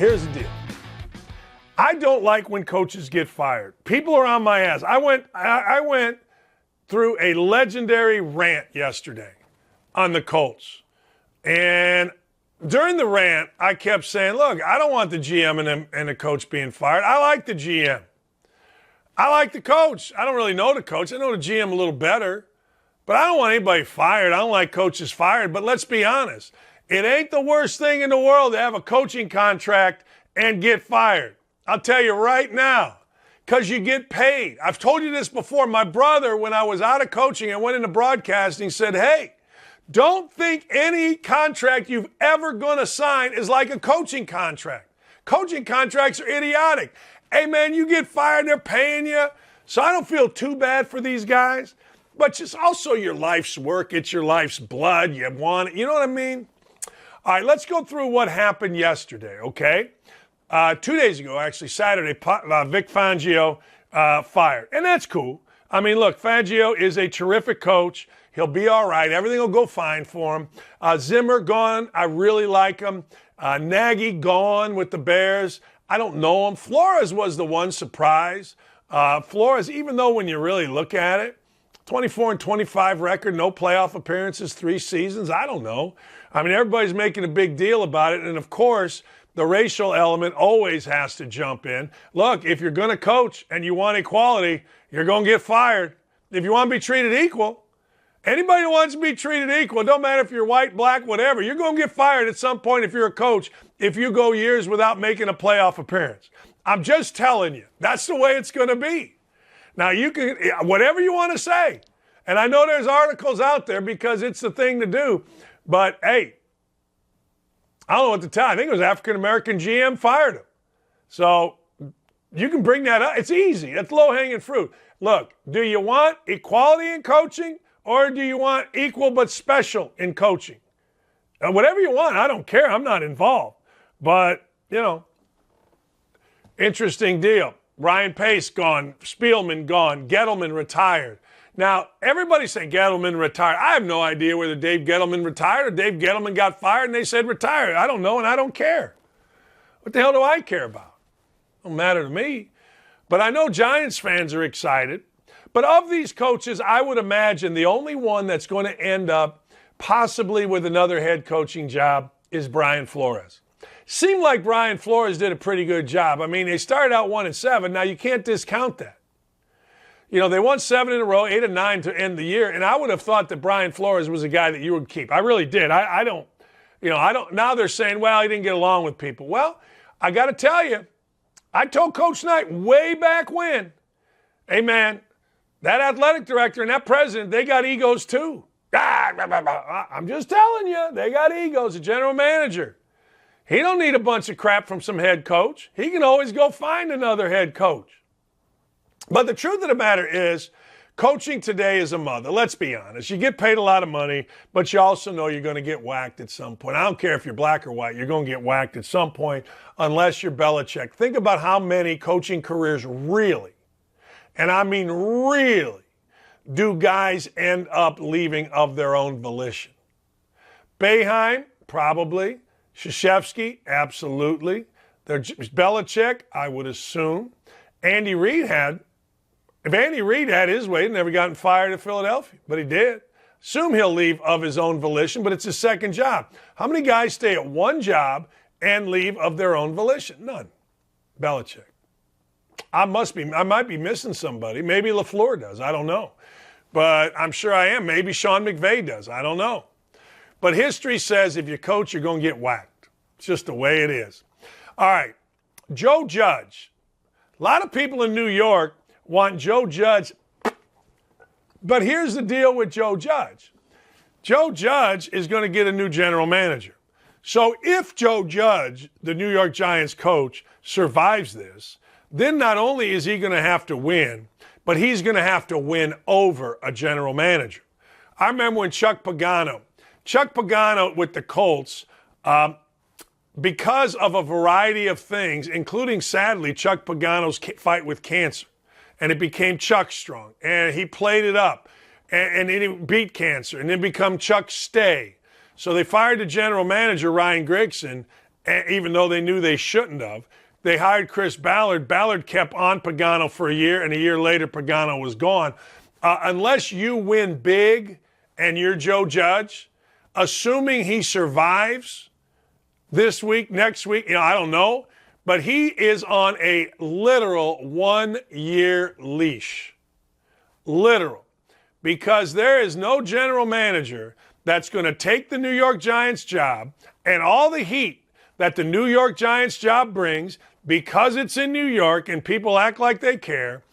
here's the deal. I don't like when coaches get fired. People are on my ass. I went through a legendary rant yesterday on the Colts. And during the rant, I kept saying, look, I don't want the GM and the coach being fired. I like the GM. I like the coach. I don't really know the coach. I know the GM a little better. But I don't want anybody fired. I don't like coaches fired. But let's be honest. It ain't the worst thing in the world to have a coaching contract and get fired. I'll tell you right now, because you get paid. I've told you this before. My brother, when I was out of coaching and went into broadcasting, said, hey, don't think any contract you've ever going to sign is like a coaching contract. Coaching contracts are idiotic. Hey, man, you get fired, they're paying you. So I don't feel too bad for these guys. But it's also your life's work. It's your life's blood. You want it. You know what I mean? All right, let's go through what happened yesterday, okay? 2 days ago, actually, Saturday, Vic Fangio fired. And that's cool. I mean, look, Fangio is a terrific coach. He'll be all right. Everything will go fine for him. Zimmer gone. I really like him. Nagy gone with the Bears. I don't know him. Flores was the one surprise. Flores, even though when you really look at it, 24-25 record, no playoff appearances, 3 seasons. I don't know. I mean, everybody's making a big deal about it. And, of course, the racial element always has to jump in. Look, if you're going to coach and you want equality, you're going to get fired. If you want to be treated equal, anybody who wants to be treated equal, it don't matter if you're white, black, whatever, you're going to get fired at some point if you're a coach, if you go years without making a playoff appearance. I'm just telling you, that's the way it's going to be. Now, you can, whatever you want to say. And I know there's articles out there because it's the thing to do. But, hey, I don't know what to tell you. I think it was African-American GM fired him. So you can bring that up. It's easy. That's low-hanging fruit. Look, do you want equality in coaching or do you want equal but special in coaching? Whatever you want, I don't care. I'm not involved. But, you know, interesting deal. Ryan Pace gone, Spielman gone, Gettleman retired. Now, everybody's saying Gettleman retired. I have no idea whether Dave Gettleman retired or Dave Gettleman got fired and they said retired. I don't know and I don't care. What the hell do I care about? Don't matter to me. But I know Giants fans are excited. But of these coaches, I would imagine the only one that's going to end up possibly with another head coaching job is Brian Flores. Seemed like Brian Flores did a pretty good job. I mean, they started out 1-7. Now, you can't discount that. You know, they won 7 in a row, 8 and 9 to end the year, and I would have thought that Brian Flores was a guy that you would keep. I really did. I don't. Now they're saying, well, he didn't get along with people. Well, I got to tell you, I told Coach Knight way back when, hey, man, that athletic director and that president, they got egos too. I'm just telling you, they got egos. The general manager. He don't need a bunch of crap from some head coach. He can always go find another head coach. But the truth of the matter is, coaching today is a mother. Let's be honest. You get paid a lot of money, but you also know you're going to get whacked at some point. I don't care if you're black or white. You're going to get whacked at some point unless you're Belichick. Think about how many coaching careers really, and I mean really, do guys end up leaving of their own volition. Boeheim, probably. Krzyzewski, absolutely. Belichick, I would assume. Andy Reid if Andy Reid had his way, he'd never gotten fired at Philadelphia, but he did. Assume he'll leave of his own volition, but it's his second job. How many guys stay at one job and leave of their own volition? None. Belichick. I might be missing somebody. Maybe LaFleur does. I don't know. But I'm sure I am. Maybe Sean McVay does. I don't know. But history says if you coach, you're going to get whacked. It's just the way it is. All right, Joe Judge. A lot of people in New York want Joe Judge. But here's the deal with Joe Judge. Joe Judge is going to get a new general manager. So if Joe Judge, the New York Giants coach, survives this, then not only is he going to have to win, but he's going to have to win over a general manager. I remember when Chuck Pagano with the Colts, because of a variety of things, including, sadly, Chuck Pagano's fight with cancer. And it became Chuck Strong. And he played it up. And then he beat cancer. And then become Chuck Stay. So they fired the general manager, Ryan Grigson, even though they knew they shouldn't have. They hired Chris Ballard. Ballard kept on Pagano for a year, and a year later, Pagano was gone. Unless you win big and you're Joe Judge, assuming he survives this week, next week, I don't know, but he is on a literal 1-year leash. Literal. Because there is no general manager that's going to take the New York Giants job and all the heat that the New York Giants job brings because it's in New York and people act like they care.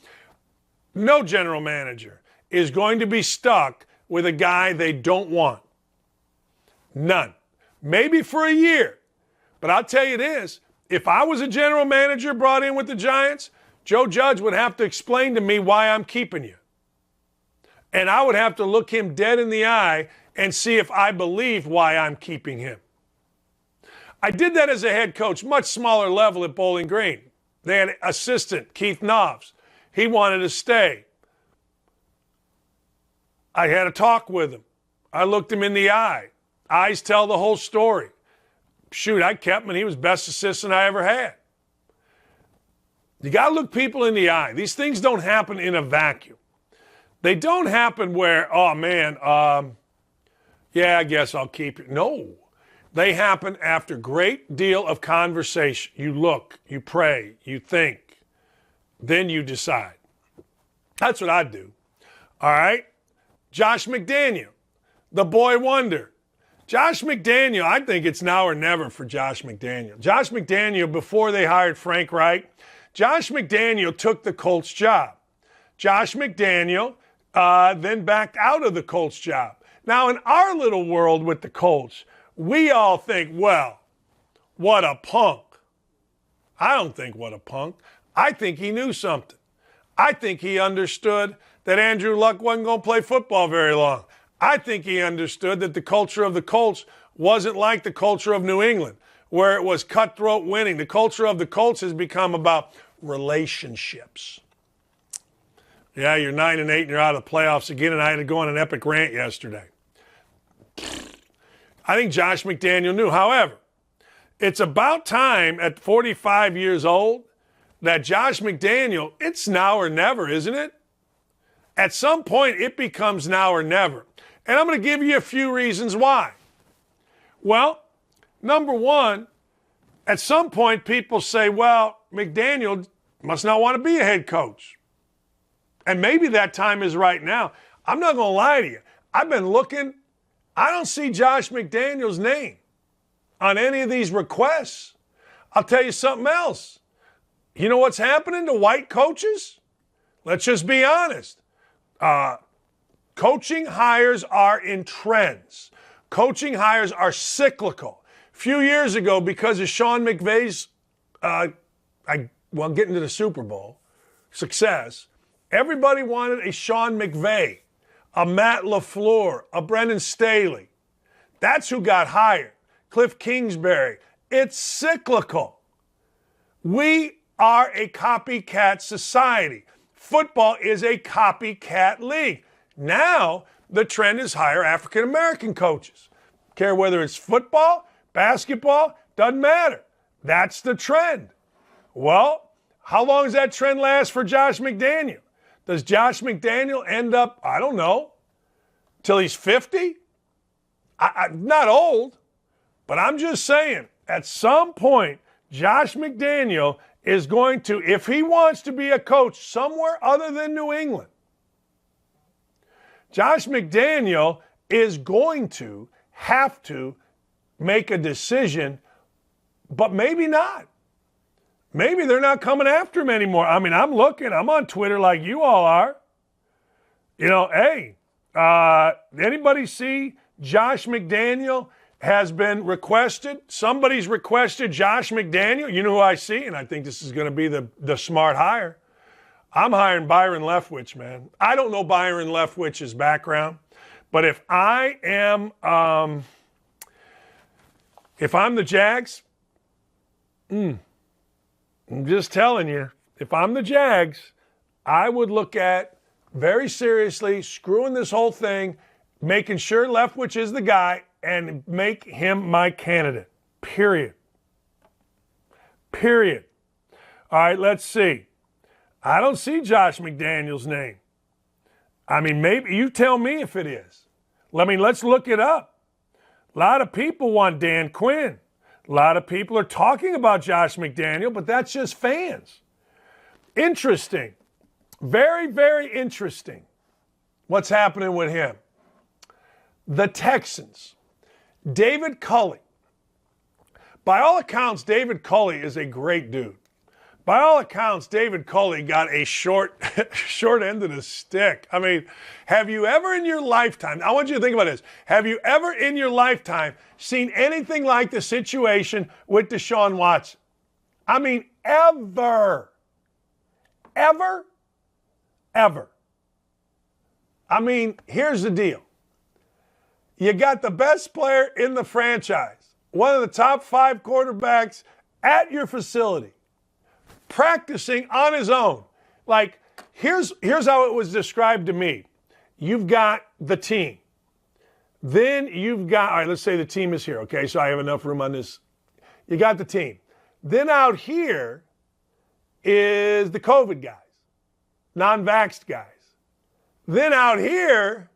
No general manager is going to be stuck with a guy they don't want. None. Maybe for a year. But I'll tell you this, if I was a general manager brought in with the Giants, Joe Judge would have to explain to me why I'm keeping you. And I would have to look him dead in the eye and see if I believe why I'm keeping him. I did that as a head coach, much smaller level at Bowling Green. They had assistant Keith Knobs. He wanted to stay. I had a talk with him. I looked him in the eye. Eyes tell the whole story. Shoot, I kept him, and he was best assistant I ever had. You got to look people in the eye. These things don't happen in a vacuum. They don't happen where, oh, man, yeah, I guess I'll keep it. No. They happen after great deal of conversation. You look, you pray, you think, then you decide. That's what I do. All right? Josh McDaniel, the boy wonder. Josh McDaniel, I think it's now or never for Josh McDaniel. Josh McDaniel, before they hired Frank Reich, Josh McDaniel took the Colts job. Josh McDaniel then backed out of the Colts job. Now, in our little world with the Colts, we all think, well, what a punk. I don't think what a punk. I think he knew something. I think he understood that Andrew Luck wasn't going to play football very long. I think he understood that the culture of the Colts wasn't like the culture of New England, where it was cutthroat winning. The culture of the Colts has become about relationships. Yeah, you're 9-8 and you're out of the playoffs again, and I had to go on an epic rant yesterday. I think Josh McDaniel knew. However, it's about time at 45 years old that Josh McDaniel, it's now or never, isn't it? At some point, it becomes now or never. And I'm going to give you a few reasons why. Well, number one, at some point, people say, well, McDaniel must not want to be a head coach. And maybe that time is right now. I'm not going to lie to you. I've been looking. I don't see Josh McDaniel's name on any of these requests. I'll tell you something else. You know what's happening to white coaches? Let's just be honest. Coaching hires are in trends. Coaching hires are cyclical. A few years ago, because of Sean McVay's getting to the Super Bowl success, everybody wanted a Sean McVay, a Matt LaFleur, a Brendan Staley. That's who got hired. Cliff Kingsbury. It's cyclical. We are a copycat society. Football is a copycat league. Now, the trend is hire African-American coaches. Care whether it's football, basketball, doesn't matter. That's the trend. Well, how long does that trend last for Josh McDaniel? Does Josh McDaniel end up, I don't know, till he's 50? I'm not old, but I'm just saying, at some point, Josh McDaniel is going to, if he wants to be a coach somewhere other than New England, Josh McDaniel is going to have to make a decision, but maybe not. Maybe they're not coming after him anymore. I mean, I'm looking. I'm on Twitter like you all are. You know, hey, anybody see Josh McDaniel has been requested? Somebody's requested Josh McDaniel. You know who I see? And I think this is going to be the smart hire. I'm hiring Byron Leftwich, man. I don't know Byron Leftwich's background, but if I am, if I'm the Jags, I'm just telling you, if I'm the Jags, I would look at very seriously screwing this whole thing, making sure Leftwich is the guy, and make him my candidate, period. Period. All right, let's see. I don't see Josh McDaniels' name. I mean, maybe you tell me if it is. Let's look it up. A lot of people want Dan Quinn. A lot of people are talking about Josh McDaniel, but that's just fans. Interesting. Very, very interesting what's happening with him. The Texans. David Culley. By all accounts, David Culley is a great dude. By all accounts, David Culley got a short end of the stick. I mean, have you ever in your lifetime, I want you to think about this, have you ever in your lifetime seen anything like the situation with Deshaun Watson? I mean, ever. Ever? Ever. I mean, here's the deal. You got the best player in the franchise, one of the top 5 quarterbacks at your facility, practicing on his own. Like, here's how it was described to me. You've got the team. Then you've got, all right, let's say the team is here, okay? So I have enough room on this. You got the team. Then out here is the COVID guys, non-vaxxed guys. Then out here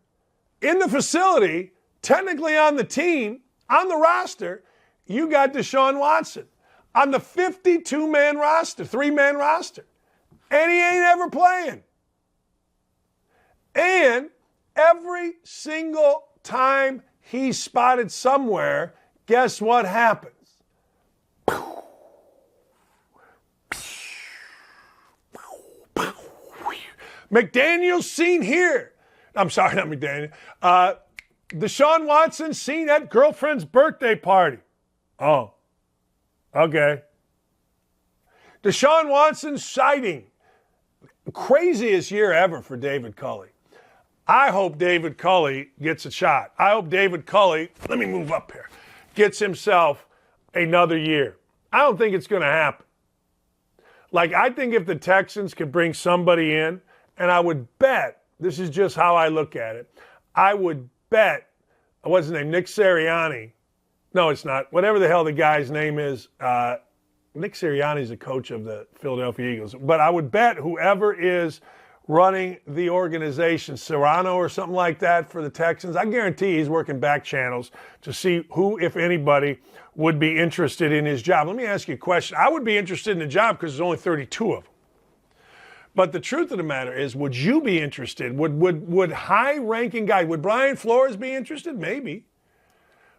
in the facility, technically on the team, on the roster, you got Deshaun Watson on the 52-man roster, 3-man roster. And he ain't ever playing. And every single time he's spotted somewhere, guess what happens? McDaniels seen here. I'm sorry, not McDaniel. Deshaun Watson seen at girlfriend's birthday party. Oh, okay. Deshaun Watson sighting. Craziest year ever for David Culley. I hope David Culley gets a shot. I hope David Culley, let me move up here, gets himself another year. I don't think it's going to happen. Like, I think if the Texans could bring somebody in, and I would bet, this is just how I look at it, I would bet, what's his name, Nick Sirianni. No, it's not. Whatever the hell the guy's name is, Nick Sirianni's the coach of the Philadelphia Eagles. But I would bet whoever is running the organization, Serrano or something like that for the Texans, I guarantee he's working back channels to see who, if anybody, would be interested in his job. Let me ask you a question. I would be interested in the job because there's only 32 of them. But the truth of the matter is, would you be interested? Would high-ranking guy, would Brian Flores be interested? Maybe.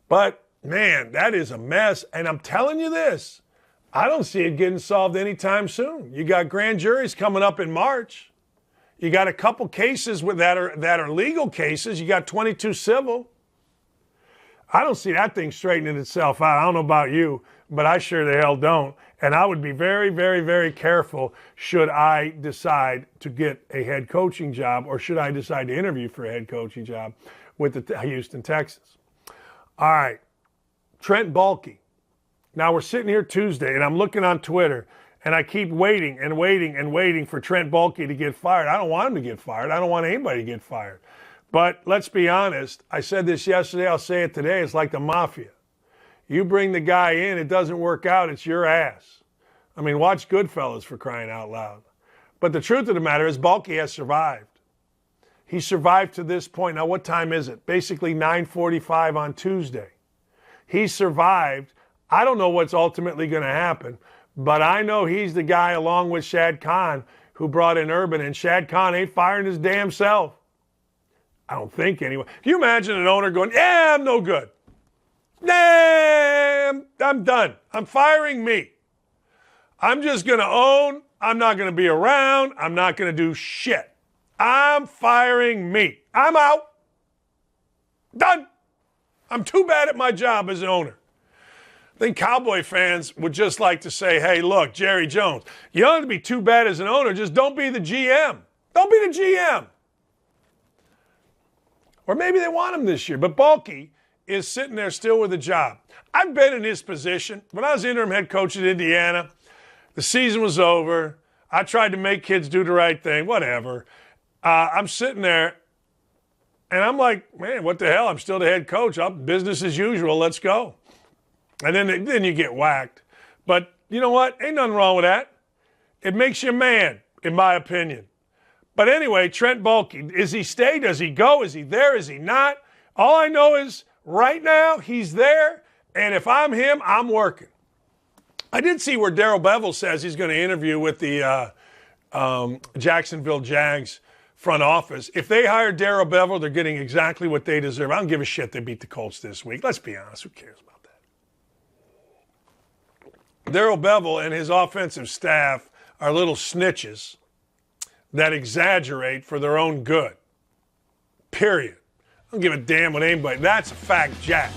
But, man, that is a mess. And I'm telling you this, I don't see it getting solved anytime soon. You got grand juries coming up in March. You got a couple cases that are legal cases. You got 22 civil. I don't see that thing straightening itself out. I don't know about you, but I sure the hell don't. And I would be very, very, very careful should I decide to get a head coaching job or should I decide to interview for a head coaching job with the Houston Texans. All right, Trent Baalke. Now we're sitting here Tuesday and I'm looking on Twitter and I keep waiting and waiting and waiting for Trent Baalke to get fired. I don't want him to get fired. I don't want anybody to get fired. But let's be honest. I said this yesterday. I'll say it today. It's like the mafia. You bring the guy in, it doesn't work out, it's your ass. I mean, watch Goodfellas for crying out loud. But the truth of the matter is Baalke has survived. He survived to this point. Now, what time is it? Basically 9:45 on Tuesday. He survived. I don't know what's ultimately going to happen, but I know he's the guy along with Shad Khan who brought in Urban, and Shad Khan ain't firing his damn self. I don't think anyway. Can you imagine an owner going, yeah, I'm no good. Damn, I'm done. I'm firing me. I'm just going to own. I'm not going to be around. I'm not going to do shit. I'm firing me. I'm out. Done. I'm too bad at my job as an owner. I think Cowboy fans would just like to say, hey, look, Jerry Jones, you don't have to be too bad as an owner. Just don't be the GM. Don't be the GM. Or maybe they want him this year. But Baalke is sitting there still with a job. I've been in his position. When I was interim head coach at Indiana, the season was over. I tried to make kids do the right thing, whatever. I'm sitting there, and I'm like, man, what the hell? I'm still the head coach. Business as usual. Let's go. And then you get whacked. But you know what? Ain't nothing wrong with that. It makes you a man, in my opinion. But anyway, Trent Baalke, is he stay? Does he go? Is he there? Is he not? All I know is right now he's there, and if I'm him, I'm working. I did see where Darrell Bevell says he's going to interview with the Jacksonville Jags front office. If they hire Darrell Bevell, they're getting exactly what they deserve. I don't give a shit they beat the Colts this week. Let's be honest. Who cares about that? Darrell Bevell and his offensive staff are little snitches that exaggerate for their own good. Period. I don't give a damn what anybody. That's a fact, Jack.